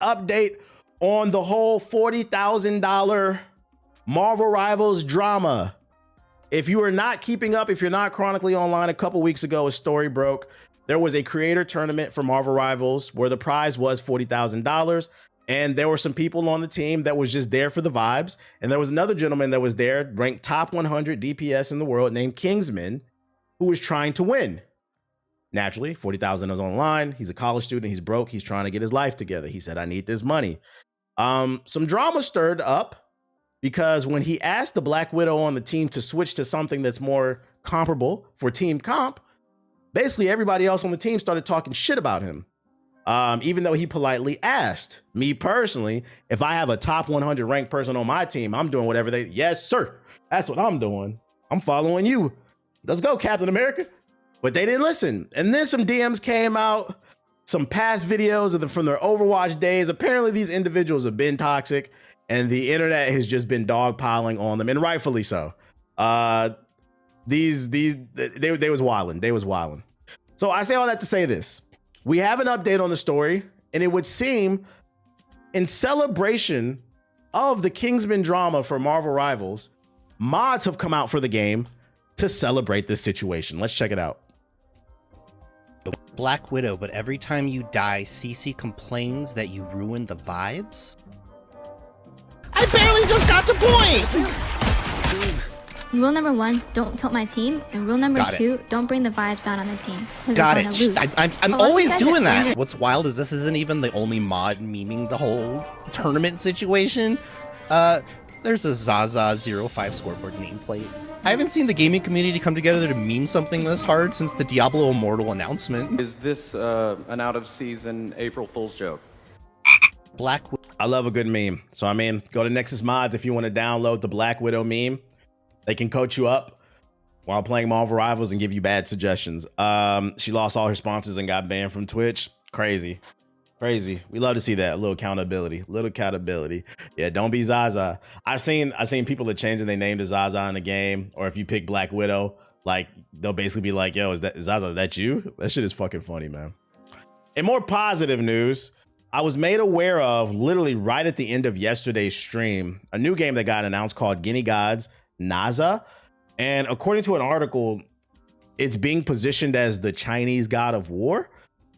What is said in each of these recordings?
update on the whole $40,000 Marvel Rivals drama. If you are not keeping up, if you're not chronically online, a couple weeks ago, a story broke. There was a creator tournament for Marvel Rivals where the prize was $40,000. And there were some people on the team that was just there for the vibes. And there was another gentleman that was there, ranked top 100 DPS in the world, named Kingsman, who was trying to win. Naturally, $40,000 is on the line. He's a college student. He's broke. He's trying to get his life together. He said, I need this money. Some drama stirred up because when he asked the Black Widow on the team to switch to something that's more comparable for team comp, basically everybody else on the team started talking shit about him. Even though he politely asked me personally, if I have a top 100 ranked person on my team, I'm doing whatever they, yes, sir. That's what I'm doing. I'm following you. Let's go, Captain America. But they didn't listen. And then some DMs came out, some past videos from their Overwatch days. Apparently these individuals have been toxic and the internet has just been dogpiling on them, and rightfully so. They was wilding. They was wilding. So I say all that to say this. We have an update on the story, and it would seem in celebration of the Kingsman drama for Marvel Rivals, mods have come out for the game to celebrate this situation. Let's check it out. Black Widow, but every time you die, CC complains that you ruin the vibes? I barely just got to point! Rule number 1, don't tilt my team. And rule number 2, don't bring the vibes down on the team. Got it. I'm always doing that. What's wild is this isn't even the only mod memeing the whole tournament situation. There's a Zaza05 scoreboard nameplate. I haven't seen the gaming community come together to meme something this hard since the Diablo Immortal announcement. Is this an out-of-season April Fool's joke? Black I love a good meme. So, I mean, go to Nexus Mods if you want to download the Black Widow meme. They can coach you up while playing Marvel Rivals and give you bad suggestions. She lost all her sponsors and got banned from Twitch. Crazy. Crazy. We love to see that. A little accountability. Little accountability. Yeah, don't be Zaza. I seen people that changing their name to Zaza in the game. Or if you pick Black Widow, like they'll basically be like, yo, is that Zaza, is that you? That shit is fucking funny, man. In more positive news, I was made aware of literally right at the end of yesterday's stream, a new game that got announced called Genie Gods Naza. And according to an article, it's being positioned as the Chinese God of War.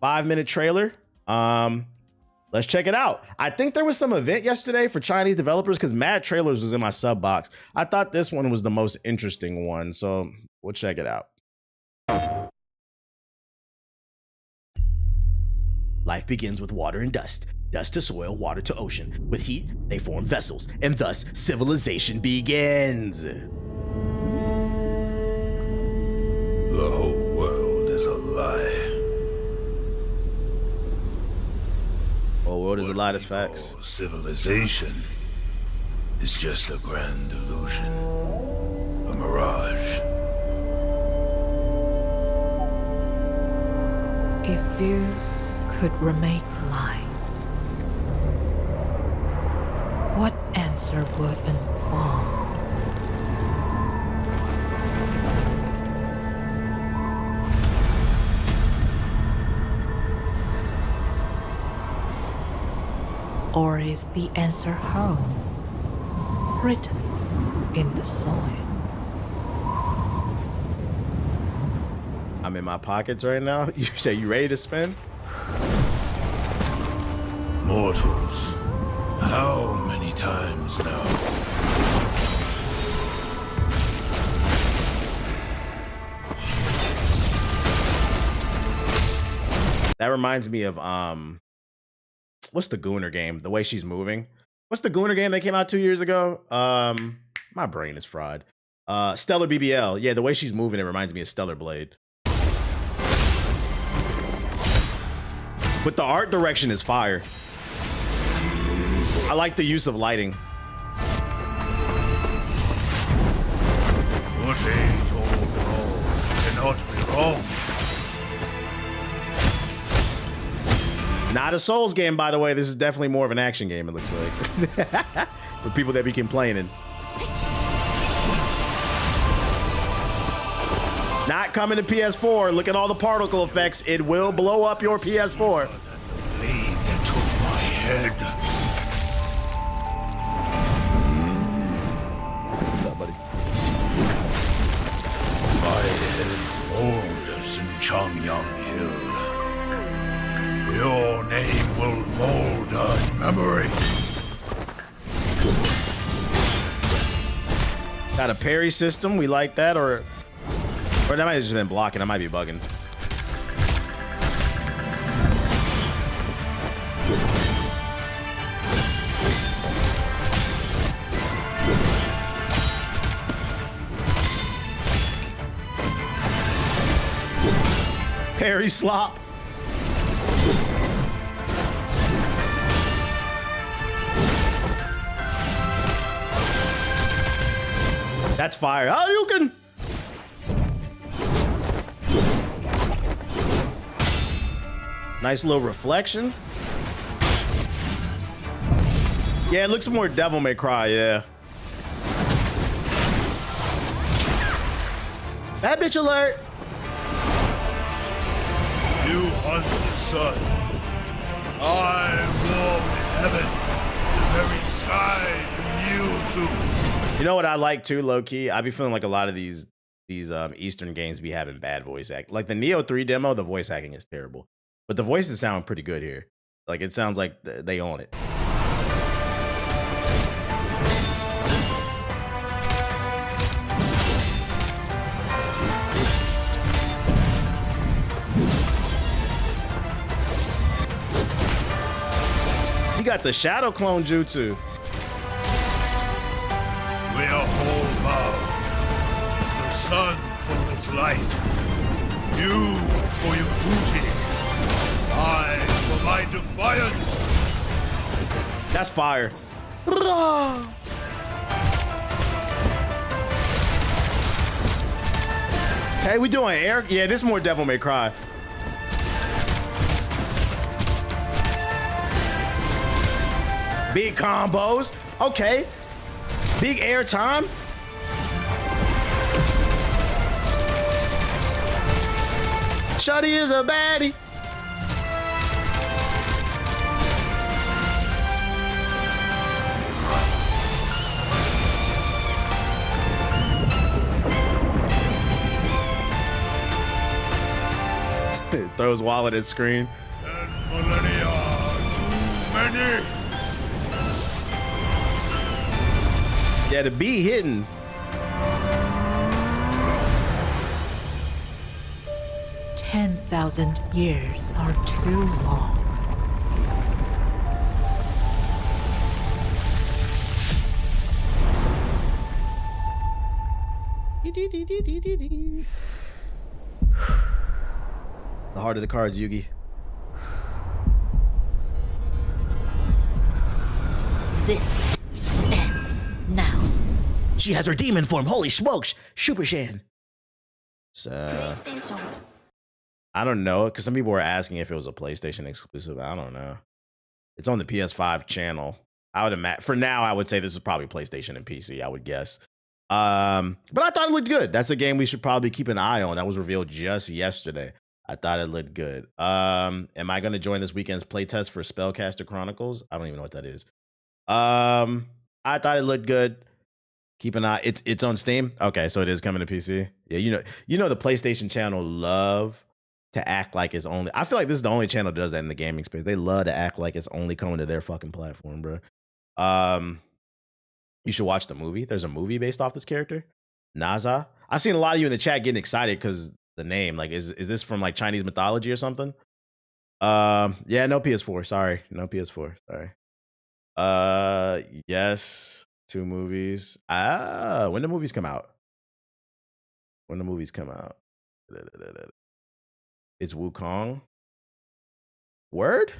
5-minute trailer. Let's check it out. I think there was some event yesterday for Chinese developers because Mad Trailers was in my sub box. I thought this one was the most interesting one, so we'll check it out. Life begins with water and dust. Dust to soil, water to ocean. With heat, they form vessels, and thus civilization begins. The whole world is a lie. Oh, world is a lie, that's facts. Civilization is just a grand illusion, a mirage. If you could remake life, what answer would unfold? Or is the answer home, written in the soil? I'm in my pockets right now. You say you ready to spin? Mortals, how many times now? That reminds me of what's the Gooner game? The way she's moving. What's the Gooner game that came out 2 years ago? My brain is fried. Stellar BBL. Yeah, the way she's moving, it reminds me of Stellar Blade. But the art direction is fire. I like the use of lighting. What ain't all wrong cannot be wrong. Not a Souls game, by the way. This is definitely more of an action game, it looks like. For people that be complaining. Not coming to PS4. Look at all the particle effects. It will blow up your PS4. Blade that took my head. What's up, buddy? My head molders in Changyang Hill. Your name will molder in memory. Got a parry system. We like that, or that might have just been blocking. I might be bugging. Parry slop. That's fire. Oh, you can. Nice little reflection. Yeah, it looks more Devil May Cry, yeah. Bad bitch alert. You hunt the sun. I warm heaven. The very sky you kneel to. You know what I like too, low key? I be feeling like a lot of these Eastern games be having bad voice act. Like the Neo 3 demo, the voice acting is terrible. But the voices sound pretty good here. Like it sounds like they own it. You got the shadow clone jutsu. We are all bound. The sun for its light. You for your duty. I for my defiance. That's fire. Hey, we doing air? Yeah, this is more Devil May Cry. Big combos. Okay. Big air time. Shuddy is a baddie. Throws wallet at screen. And millennia too many. Yeah, the beat hitting. $10,000 years are too long. The heart of the cards, Yugi. This ends now. She has her demon form. Holy smokes. Super Shan. I don't know, because some people were asking if it was a PlayStation exclusive. I don't know. It's on the PS5 channel. I would imagine, for now, I would say this is probably PlayStation and PC, I would guess. But I thought it looked good. That's a game we should probably keep an eye on. That was revealed just yesterday. I thought it looked good. Am I going to join this weekend's playtest for Spellcaster Chronicles? I don't even know what that is. I thought it looked good. Keep an eye. It's on Steam. Okay, so it is coming to PC. Yeah, you know the PlayStation channel love to act like it's only. I feel like this is the only channel that does that in the gaming space. They love to act like it's only coming to their fucking platform, bro. You should watch the movie. There's a movie based off this character, Naza. I've seen a lot of you in the chat getting excited because the name. Like, is this from like Chinese mythology or something? Yeah, no PS4. Sorry, no PS4. Sorry. Yes, 2 movies. When the movies come out? When the movies come out? It's Wukong. Word?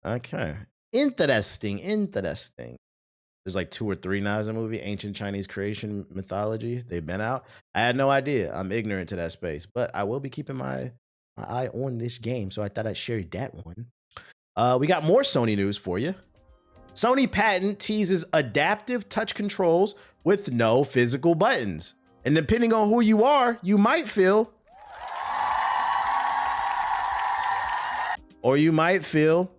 Okay. Interesting. There's like 2 or 3 now as a movie. Ancient Chinese creation mythology. They've been out. I had no idea. I'm ignorant to that space. But I will be keeping my eye on this game. So I thought I'd share that one. We got more Sony news for you. Sony patent teases adaptive touch controls with no physical buttons. And depending on who you are, you might feel... or you might feel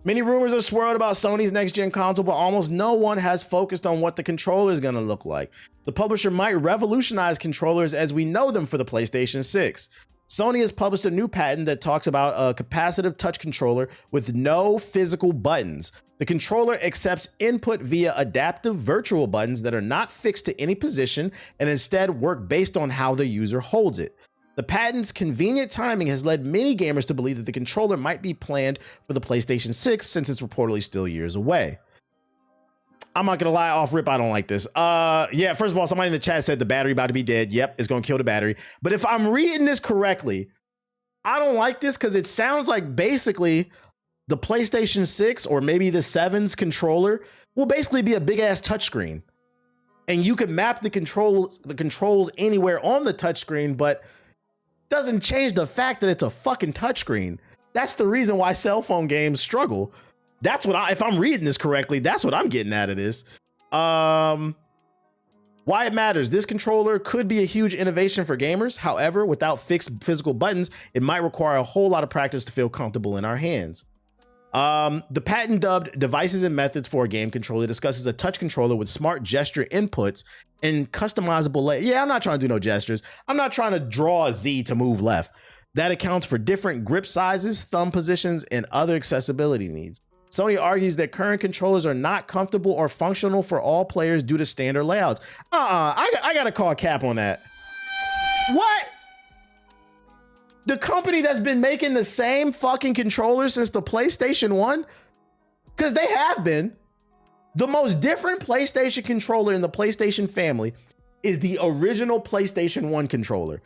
Many rumors are swirled about Sony's next-gen console, but almost no one has focused on what the controller is going to look like. The publisher might revolutionize controllers as we know them for the PlayStation 6. Sony has published a new patent that talks about a capacitive touch controller with no physical buttons. The controller accepts input via adaptive virtual buttons that are not fixed to any position and instead work based on how the user holds it. The patent's convenient timing has led many gamers to believe that the controller might be planned for the PlayStation 6 since it's reportedly still years away. I'm not gonna lie, off rip, I don't like this. Yeah, first of all, somebody in the chat said the battery about to be dead. Yep, it's gonna kill the battery. But if I'm reading this correctly, I don't like this because it sounds like basically the PlayStation 6 or maybe the 7's controller will basically be a big ass touchscreen. And you can map the controls anywhere on the touchscreen, but doesn't change the fact that it's a fucking touchscreen. That's the reason why cell phone games struggle. That's what if I'm reading this correctly, that's what I'm getting out of this. Why it matters. This controller could be a huge innovation for gamers. However, without fixed physical buttons, it might require a whole lot of practice to feel comfortable in our hands. The patent dubbed Devices and Methods for a Game Controller discusses a touch controller with smart gesture inputs and customizable yeah, I'm not trying to do no gestures. I'm not trying to draw a Z to move left. That accounts for different grip sizes, thumb positions, and other accessibility needs. Sony argues that current controllers are not comfortable or functional for all players due to standard layouts. I gotta call cap on that. What? The company that's been making the same fucking controller since the PlayStation 1? Because they have been. The most different PlayStation controller in the PlayStation family is the original PlayStation 1 controller.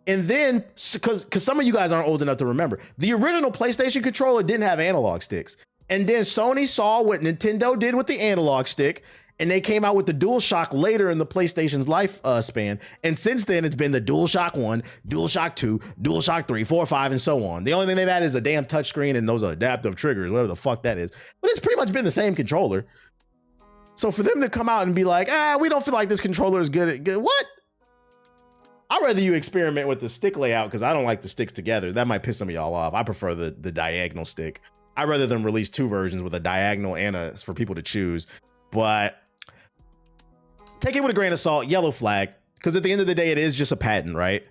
And then, because some of you guys aren't old enough to remember, the original PlayStation controller didn't have analog sticks. And then Sony saw what Nintendo did with the analog stick, and they came out with the DualShock later in the PlayStation's life span. And since then, it's been the DualShock 1, DualShock 2, DualShock 3, 4, 5, and so on. The only thing they've had is a damn touchscreen and those adaptive triggers, whatever the fuck that is. But it's pretty much been the same controller. So for them to come out and be like, we don't feel like this controller is good. What? I'd rather you experiment with the stick layout because I don't like the sticks together. That might piss some of y'all off. I prefer the diagonal stick. I'd rather them release two versions with a diagonal and for people to choose. But take it with a grain of salt, yellow flag, because at the end of the day, it is just a patent, right?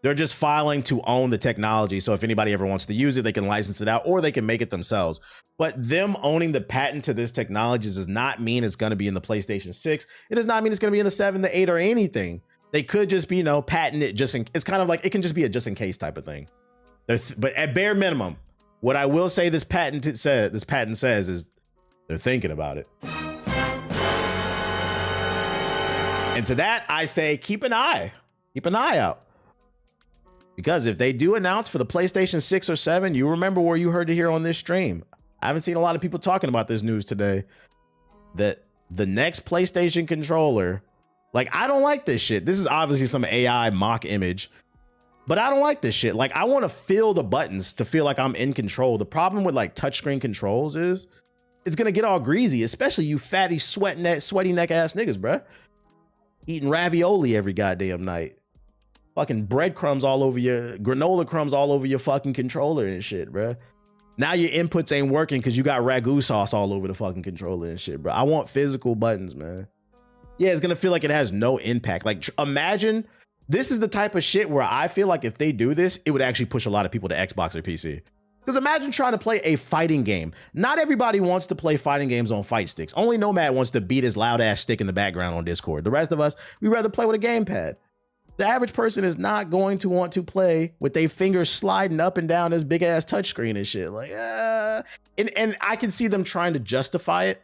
They're just filing to own the technology. So if anybody ever wants to use it, they can license it out or they can make it themselves. But them owning the patent to this technology does not mean it's going to be in the PlayStation 6. It does not mean it's going to be in the 7, the 8, or anything. They could just be, patent it just in, it's kind of like, it can just be a just in case type of thing. But at bare minimum, what I will say this patent says is they're thinking about it. And to that, I say, keep an eye out. Because if they do announce for the PlayStation 6 or 7, you remember where you heard it here on this stream. I haven't seen a lot of people talking about this news today, that the next PlayStation controller, like, I don't like this shit. This is obviously some AI mock image, but I don't like this shit. Like, I want to feel the buttons to feel like I'm in control. The problem with like touchscreen controls is it's going to get all greasy, especially you fatty, sweaty neck ass niggas, bruh. Eating ravioli every goddamn night. Fucking breadcrumbs all over your, granola crumbs all over your fucking controller and shit, bruh. Now your inputs ain't working because you got ragu sauce all over the fucking controller and shit, bro. I want physical buttons, man. Yeah, it's gonna feel like it has no impact. Like, imagine, this is the type of shit where I feel like if they do this, it would actually push a lot of people to Xbox or PC. Because imagine trying to play a fighting game. Not everybody wants to play fighting games on fight sticks. Only Nomad wants to beat his loud ass stick in the background on Discord. The rest of us, we rather play with a gamepad. The average person is not going to want to play with their fingers sliding up and down this big ass touchscreen and shit. Like, and I can see them trying to justify it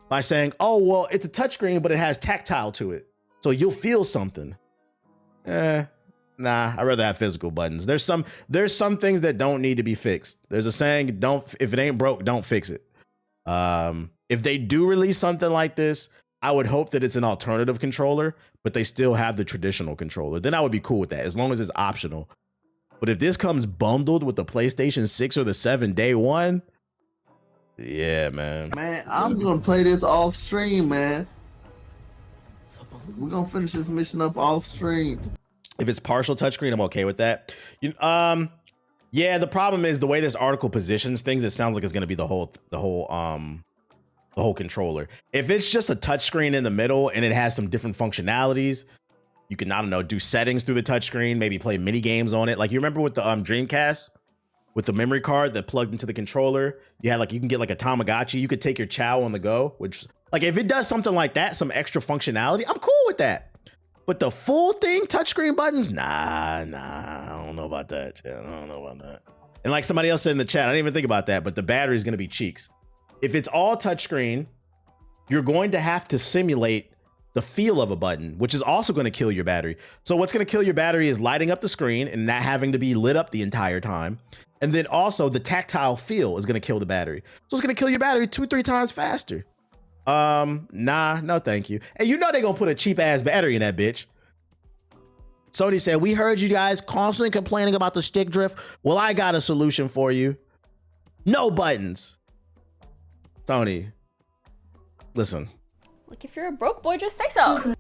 by saying, oh, well, it's a touchscreen, but it has tactile to it. So you'll feel something. Nah, I'd rather have physical buttons. There's some things that don't need to be fixed. There's a saying, if it ain't broke, don't fix it. If they do release something like this, I would hope that it's an alternative controller, but they still have the traditional controller. Then I would be cool with that, as long as it's optional. But if this comes bundled with the PlayStation 6 or the 7 day one, yeah, man. Man, I'm gonna play this off stream, man. We're gonna finish this mission up off stream. If it's partial touchscreen, I'm okay with that. Yeah, the problem is the way this article positions things. It sounds like it's going to be the whole controller. If it's just a touchscreen in the middle and it has some different functionalities, you can, I don't know, do settings through the touchscreen, maybe play mini games on it. Like you remember with the Dreamcast, with the memory card that plugged into the controller, you had like, you can get like a Tamagotchi. You could take your Chow on the go, which like if it does something like that, some extra functionality, I'm cool with that. But the full thing, touchscreen buttons, nah, I don't know about that. I don't know about that. And like somebody else said in the chat, I didn't even think about that, but the battery is going to be cheeks. If it's all touchscreen, you're going to have to simulate the feel of a button, which is also going to kill your battery. So what's going to kill your battery is lighting up the screen and not having to be lit up the entire time. And then also the tactile feel is going to kill the battery. So it's going to kill your battery 2-3 times faster. Nah, no thank you. And you know they're going to put a cheap ass battery in that bitch. Sony said, we heard you guys constantly complaining about the stick drift. Well, I got a solution for you. No buttons. Sony, listen. Like, if you're a broke boy, just say so.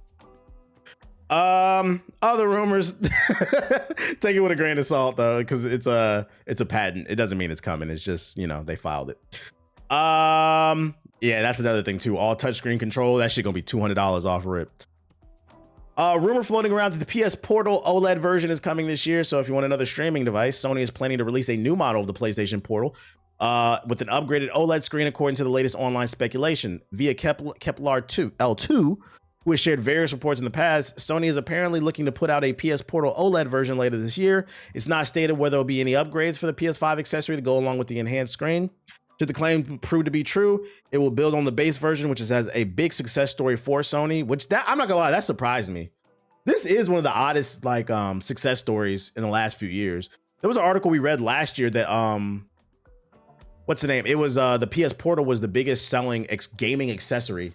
Other rumors, take it with a grain of salt though, because it's a patent. It doesn't mean it's coming. It's just, you know, they filed it. Yeah, that's another thing too. All touchscreen control, that shit gonna be $200 off rip. Rumor floating around that the PS Portal OLED version is coming this year. So if you want another streaming device, Sony is planning to release a new model of the PlayStation Portal with an upgraded OLED screen, according to the latest online speculation. Via Kepler L2, who has shared various reports in the past, Sony is apparently looking to put out a PS Portal OLED version later this year. It's not stated whether there will be any upgrades for the PS5 accessory to go along with the enhanced screen. Should the claim prove to be true, it will build on the base version, which has a big success story for Sony, which that I'm not gonna lie, that surprised me. This is one of the oddest like success stories in the last few years. There was an article we read last year that what's the name? It was the PS Portal was the biggest selling gaming accessory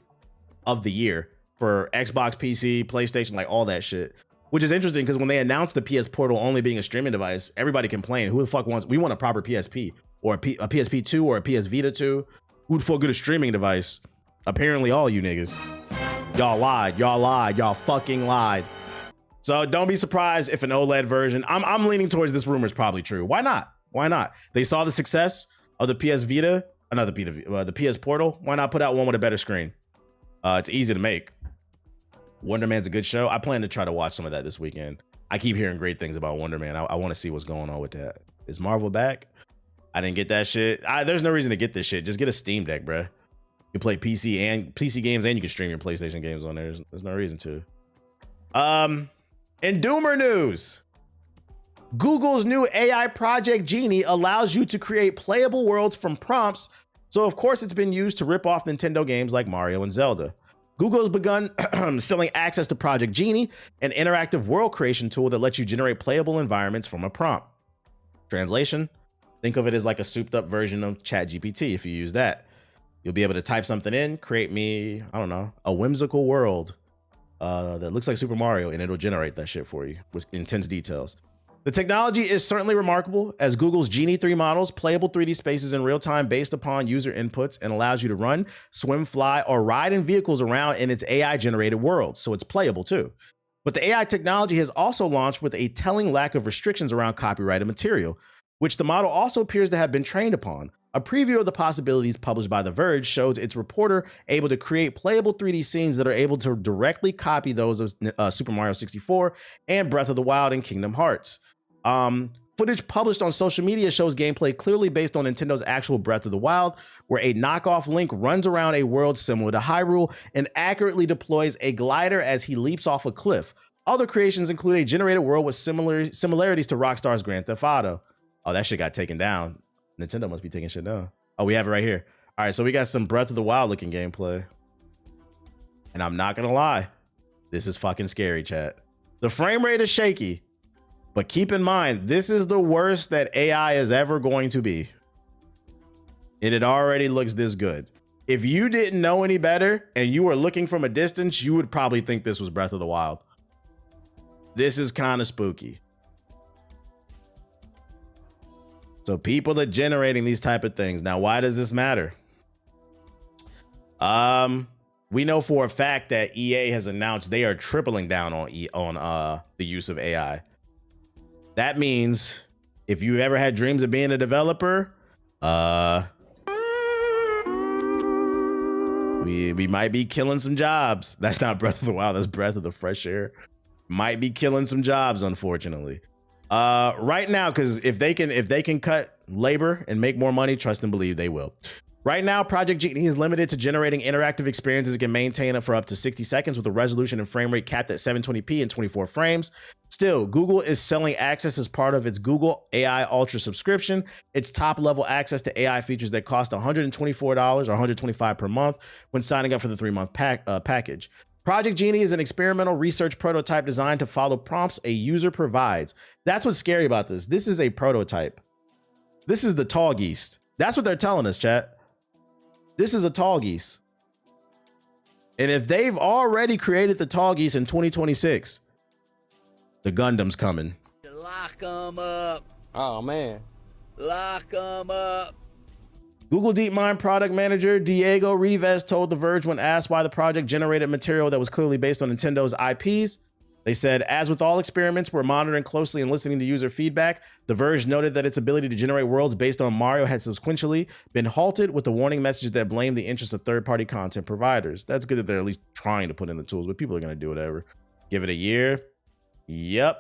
of the year for Xbox, PC, PlayStation, like all that shit. Which is interesting because when they announced the PS Portal only being a streaming device, everybody complained. Who the fuck wants? We want a proper PSP or a PSP 2 or a PS Vita 2. Who'd fuck get a streaming device? Apparently, all you niggas. Y'all lied. Y'all lied. Y'all fucking lied. So don't be surprised if an OLED version. I'm leaning towards this rumor is probably true. Why not? Why not? They saw the success of the PS Vita, the PS Portal. Why not put out one with a better screen? It's easy to make. Wonder Man's a good show. I plan to try to watch some of that this weekend. I keep hearing great things about Wonder Man. I want to see what's going on with that. Is Marvel back? I didn't get that shit. There's no reason to get this shit. Just get a Steam Deck, bruh. You can play PC games and you can stream your PlayStation games on there. There's no reason to. In Doomer news, Google's new AI project Genie allows you to create playable worlds from prompts. So of course it's been used to rip off Nintendo games like Mario and Zelda. Google has begun selling access to Project Genie, an interactive world creation tool that lets you generate playable environments from a prompt. Translation, think of it as like a souped up version of ChatGPT. If you use that, you'll be able to type something in, create me, I don't know, a whimsical world that looks like Super Mario, and it'll generate that shit for you with intense details. The technology is certainly remarkable, as Google's Genie 3 models playable 3D spaces in real time based upon user inputs and allows you to run, swim, fly, or ride in vehicles around in its AI generated world. So it's playable too. But the AI technology has also launched with a telling lack of restrictions around copyrighted material, which the model also appears to have been trained upon. A preview of the possibilities published by The Verge shows its reporter able to create playable 3D scenes that are able to directly copy those of Super Mario 64 and Breath of the Wild and Kingdom Hearts. Footage published on social media shows gameplay clearly based on Nintendo's actual Breath of the Wild, where a knockoff Link runs around a world similar to Hyrule and accurately deploys a glider as he leaps off a cliff. Other creations include a generated world with similarities to Rockstar's Grand Theft Auto. Oh, that shit got taken down. Nintendo must be taking shit down. Oh, we have it right here. All right, so we got some Breath of the Wild looking gameplay. And I'm not gonna lie, this is fucking scary, chat. The frame rate is shaky. But keep in mind, this is the worst that AI is ever going to be. And it already looks this good. If you didn't know any better and you were looking from a distance, you would probably think this was Breath of the Wild. This is kind of spooky. So people are generating these type of things. Now, why does this matter? We know for a fact that EA has announced they are tripling down on the use of AI. That means if you ever had dreams of being a developer, we might be killing some jobs. That's not Breath of the Wild, that's Breath of the Fresh Air. Might be killing some jobs, unfortunately. Right now, because if they can cut labor and make more money, trust and believe they will. Right now, Project Genie is limited to generating interactive experiences. It can maintain it for up to 60 seconds with a resolution and frame rate capped at 720p and 24 frames. Still, Google is selling access as part of its Google AI Ultra subscription. It's top-level access to AI features that cost $124 or $125 per month when signing up for the 3-month package. Project Genie is an experimental research prototype designed to follow prompts a user provides. That's what's scary about this. This is a prototype. This is the tall geese. That's what they're telling us, chat. This is a tall geese. And if they've already created the tall geese in 2026, the Gundam's coming. Lock them up. Oh, man. Lock them up. Google DeepMind product manager Diego Rivas told The Verge when asked why the project generated material that was clearly based on Nintendo's IPs. They said, as with all experiments, we're monitoring closely and listening to user feedback. The Verge noted that its ability to generate worlds based on Mario had subsequently been halted with a warning message that blamed the interests of third-party content providers. That's good that they're at least trying to put in the tools, but people are going to do whatever. Give it a year. Yep.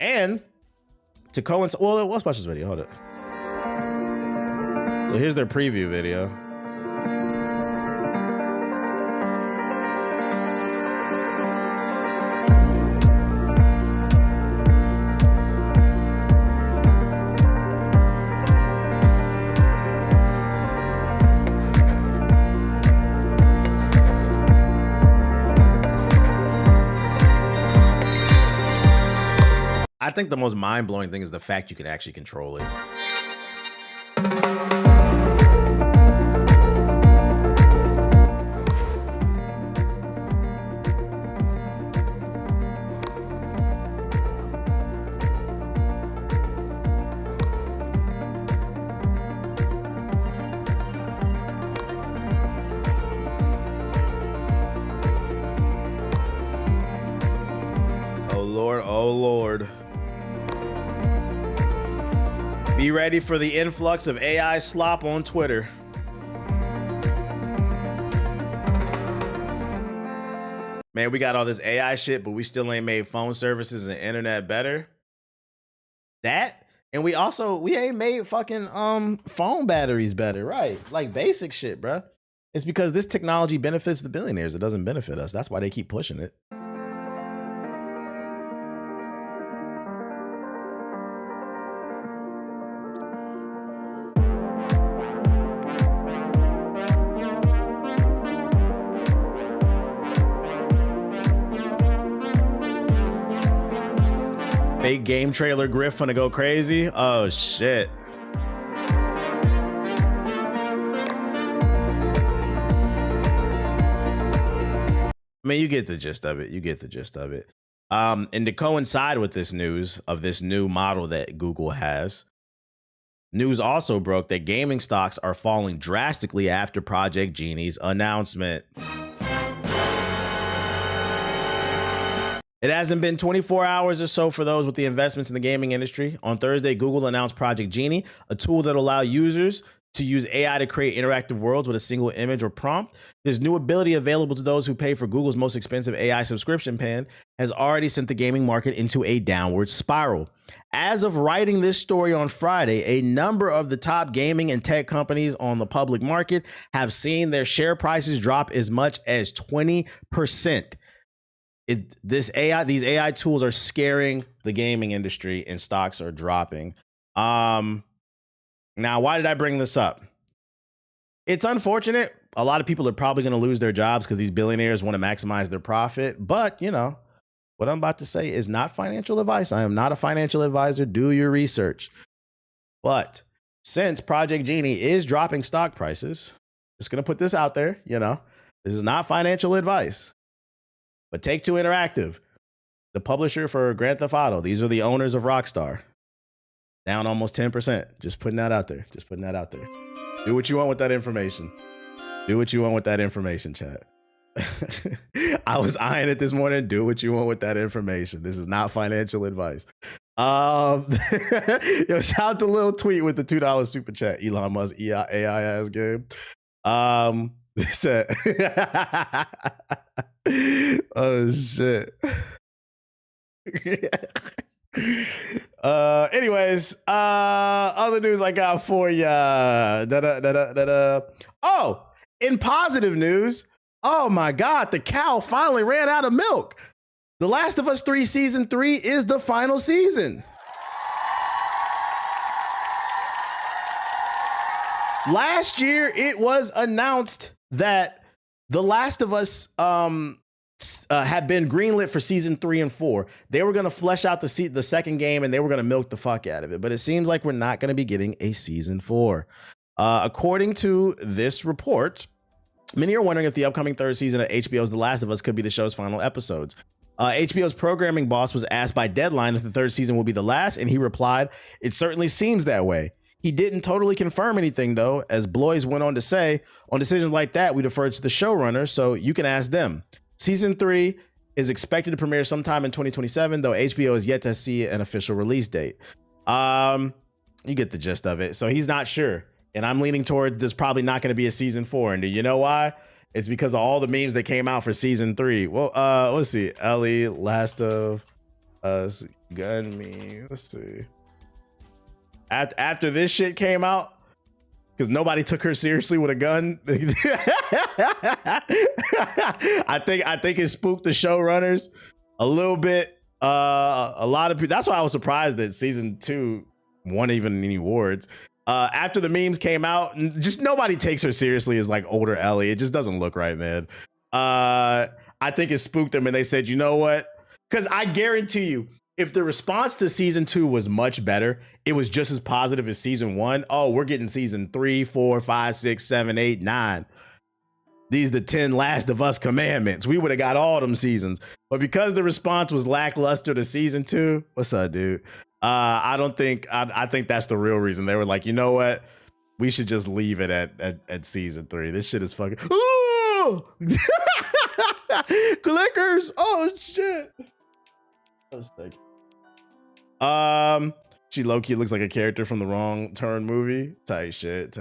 And to coincide, well, let's watch this video. Hold it. So here's their preview video. I think the most mind-blowing thing is the fact you can actually control it. Oh Lord, oh Lord. Be ready for the influx of AI slop on Twitter. Man, we got all this AI shit, but we still ain't made phone services and internet better. That, and we ain't made fucking phone batteries better, right? Like basic shit, bruh. It's because this technology benefits the billionaires. It doesn't benefit us. That's why they keep pushing it. Big game trailer Griff gonna go crazy. Oh shit. I mean, you get the gist of it. You get the gist of it. And to coincide with this news of this new model that Google has, news also broke that gaming stocks are falling drastically after Project Genie's announcement. It hasn't been 24 hours or so for those with the investments in the gaming industry. On Thursday, Google announced Project Genie, a tool that will allow users to use AI to create interactive worlds with a single image or prompt. This new ability, available to those who pay for Google's most expensive AI subscription plan, has already sent the gaming market into a downward spiral. As of writing this story on Friday, a number of the top gaming and tech companies on the public market have seen their share prices drop as much as 20%. These AI tools are scaring the gaming industry and stocks are dropping. Now, why did I bring this up? It's unfortunate. A lot of people are probably going to lose their jobs because these billionaires want to maximize their profit. But, you know, what I'm about to say is not financial advice. I am not a financial advisor. Do your research. But since Project Genie is dropping stock prices, just going to put this out there, you know, this is not financial advice. But Take-Two Interactive, the publisher for Grand Theft Auto, these are the owners of Rockstar, down almost 10%. Just putting that out there. Just putting that out there. Do what you want with that information. Do what you want with that information, chat. I was eyeing it this morning. Do what you want with that information. This is not financial advice. Yo, shout out to Lil Tweet with the $2 super chat. Elon Musk AI ass game. They said, oh shit. Anyways, other news I got for ya. Oh, in positive news, oh my god, the cow finally ran out of milk. The Last of Us 3 season 3 is the final season. Last year, it was announced that The Last of Us had been greenlit for season 3 and 4. They were going to flesh out the second game and they were going to milk the fuck out of it. But it seems like we're not going to be getting a season 4. According to this report, many are wondering if the upcoming third season of HBO's The Last of Us could be the show's final episodes. HBO's programming boss was asked by Deadline if the third season will be the last, and he replied, "It certainly seems that way." He didn't totally confirm anything, though, as Blois went on to say, "On decisions like that, we defer to the showrunner, so you can ask them." Season 3 is expected to premiere sometime in 2027, though HBO is yet to see an official release date. You get the gist of it. So he's not sure. And I'm leaning towards there's probably not going to be a season 4. And do you know why? It's because of all the memes that came out for season 3. Well, let's see. Ellie, Last of Us, gun me. Let's see. After this shit came out, because nobody took her seriously with a gun. I think it spooked the showrunners a little bit. A lot of people. That's why I was surprised that season 2 won even any awards. After the memes came out, just nobody takes her seriously as like older Ellie. It just doesn't look right, man. I think it spooked them and they said, you know what? Because I guarantee you, if the response to season 2 was much better, it was just as positive as season 1. Oh, we're getting season 3, 4, 5, 6, 7, 8, 9. These the 10 Last of Us commandments. We would have got all them seasons. But because the response was lackluster to season 2, what's up, dude? I think that's the real reason. They were like, you know what? We should just leave it at season 3. This shit is fucking. Ooh! Clickers! Oh shit. She low-key looks like a character from the Wrong Turn movie. Tight shit.